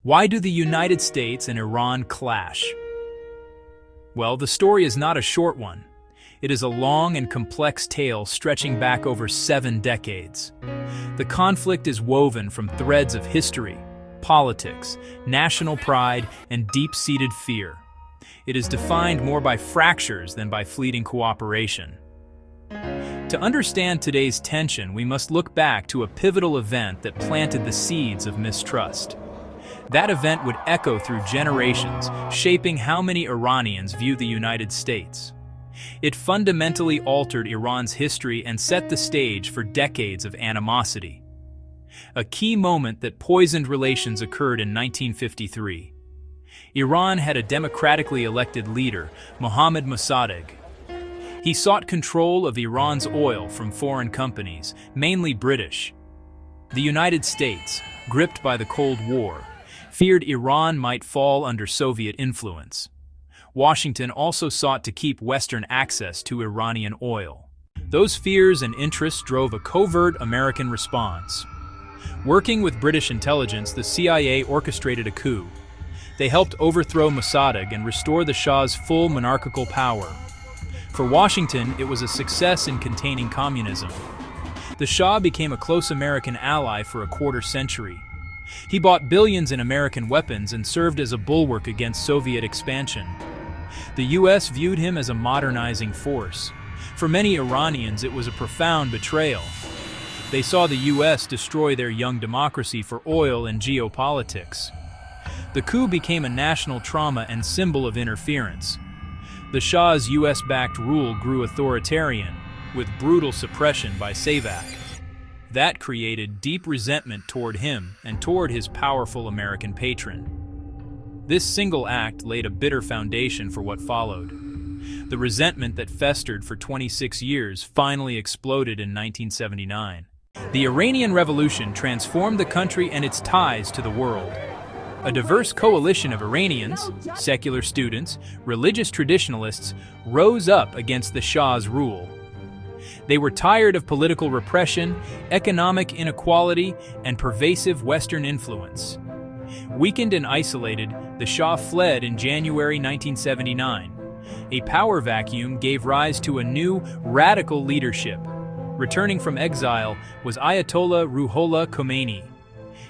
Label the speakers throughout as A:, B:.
A: Why do the United States and Iran clash? Well, the story is not a short one. It is a long and complex tale stretching back over 7 decades. The conflict is woven from threads of history, politics, national pride, and deep-seated fear. It is defined more by fractures than by fleeting cooperation. To understand today's tension, we must look back to a pivotal event that planted the seeds of mistrust. That event would echo through generations, shaping how many Iranians view the United States. It fundamentally altered Iran's history and set the stage for decades of animosity. A key moment that poisoned relations occurred in 1953. Iran had a democratically elected leader, Mohammad Mossadegh. He sought control of Iran's oil from foreign companies, mainly British. The United States, gripped by the Cold War, feared Iran might fall under Soviet influence. Washington also sought to keep Western access to Iranian oil. Those fears and interests drove a covert American response. Working with British intelligence, the CIA orchestrated a coup. They helped overthrow Mossadegh and restore the Shah's full monarchical power. For Washington, it was a success in containing communism. The Shah became a close American ally for a quarter century. He bought billions in American weapons and served as a bulwark against Soviet expansion. The U.S. viewed him as a modernizing force. For many Iranians, it was a profound betrayal. They saw the U.S. destroy their young democracy for oil and geopolitics. The coup became a national trauma and symbol of interference. The Shah's U.S.-backed rule grew authoritarian, with brutal suppression by Savak. That created deep resentment toward him and toward his powerful American patron. This single act laid a bitter foundation for what followed. The resentment that festered for 26 years finally exploded in 1979. The Iranian Revolution transformed the country and its ties to the world. A diverse coalition of Iranians, secular students, religious traditionalists, rose up against the Shah's rule. They were tired of political repression, economic inequality, and pervasive Western influence. Weakened and isolated, the Shah fled in January 1979. A power vacuum gave rise to a new, radical leadership. Returning from exile was Ayatollah Ruhollah Khomeini.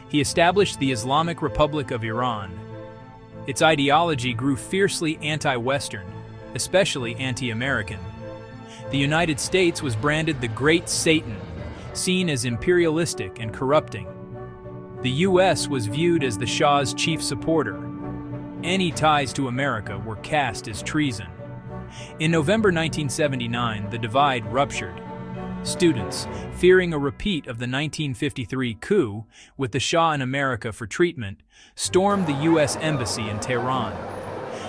A: He established the Islamic Republic of Iran. Its ideology grew fiercely anti-Western, especially anti-American. The United States was branded the Great Satan, seen as imperialistic and corrupting. The U.S. was viewed as the Shah's chief supporter. Any ties to America were cast as treason. In November 1979, the divide ruptured. Students, fearing a repeat of the 1953 coup, with the Shah in America for treatment, stormed the U.S. Embassy in Tehran.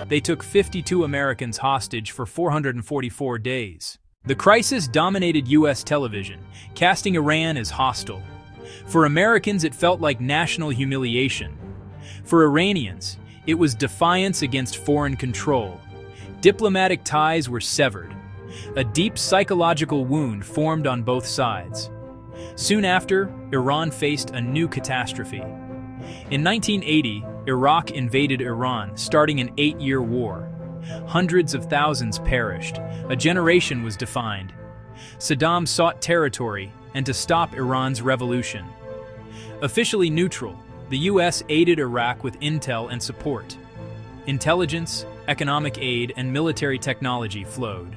A: They took 52 Americans hostage for 444 days. The crisis dominated U.S. television, casting Iran as hostile. For Americans, it felt like national humiliation. For Iranians, it was defiance against foreign control. Diplomatic ties were severed. A deep psychological wound formed on both sides. Soon after, Iran faced a new catastrophe. In 1980, Iraq invaded Iran, starting an 8-year war. Hundreds of thousands perished. A generation was defined. Saddam sought territory and to stop Iran's revolution. Officially neutral, the U.S. aided Iraq with intel and support. Intelligence, economic aid, and military technology flowed.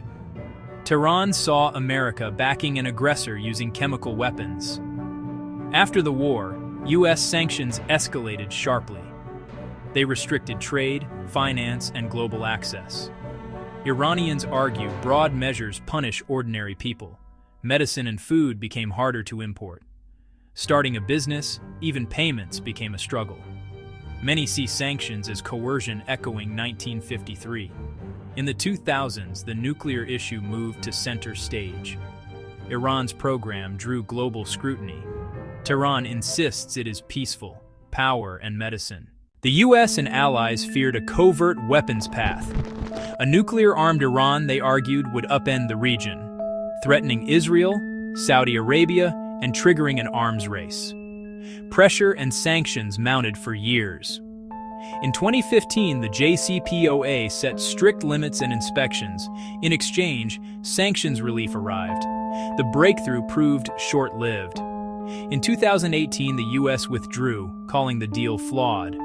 A: Tehran saw America backing an aggressor using chemical weapons. After the war, U.S. sanctions escalated sharply. They restricted trade, finance, and global access. Iranians argue broad measures punish ordinary people. Medicine and food became harder to import. Starting a business, even payments became a struggle. Many see sanctions as coercion echoing 1953. In the 2000s, the nuclear issue moved to center stage. Iran's program drew global scrutiny. Tehran insists it is peaceful, power, and medicine. The U.S. and allies feared a covert weapons path. A nuclear-armed Iran, they argued, would upend the region, threatening Israel, Saudi Arabia, and triggering an arms race. Pressure and sanctions mounted for years. In 2015, the JCPOA set strict limits and inspections. In exchange, sanctions relief arrived. The breakthrough proved short-lived. In 2018, the U.S. withdrew, calling the deal flawed.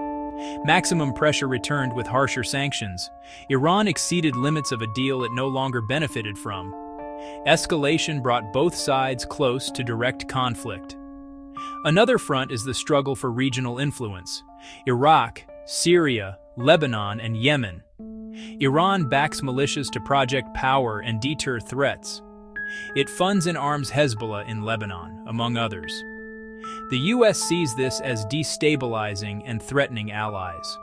A: Maximum pressure returned with harsher sanctions. Iran exceeded limits of a deal it no longer benefited from. Escalation brought both sides close to direct conflict. Another front is the struggle for regional influence. Iraq, Syria, Lebanon, and Yemen. Iran backs militias to project power and deter threats. It funds and arms Hezbollah in Lebanon, among others. The U.S. sees this as destabilizing and threatening allies.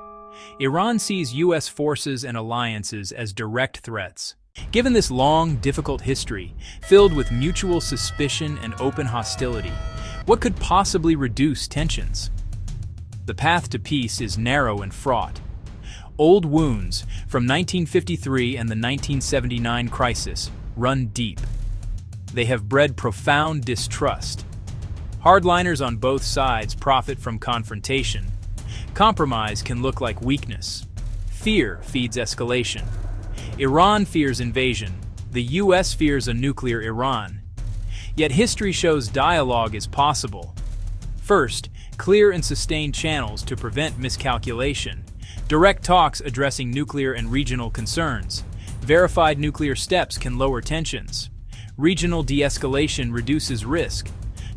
A: Iran sees U.S. forces and alliances as direct threats. Given this long, difficult history, filled with mutual suspicion and open hostility, what could possibly reduce tensions? The path to peace is narrow and fraught. Old wounds from 1953 and the 1979 crisis run deep. They have bred profound distrust. Hardliners on both sides profit from confrontation. Compromise can look like weakness. Fear feeds escalation. Iran fears invasion. The U.S. fears a nuclear Iran. Yet history shows dialogue is possible. First, clear and sustained channels to prevent miscalculation. Direct talks addressing nuclear and regional concerns. Verified nuclear steps can lower tensions. Regional de-escalation reduces risk.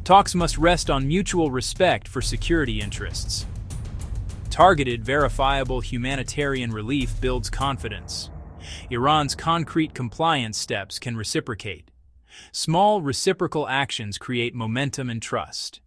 A: Talks must rest on mutual respect for security interests. Targeted, verifiable humanitarian relief builds confidence. Iran's concrete compliance steps can reciprocate. Small reciprocal actions create momentum and trust.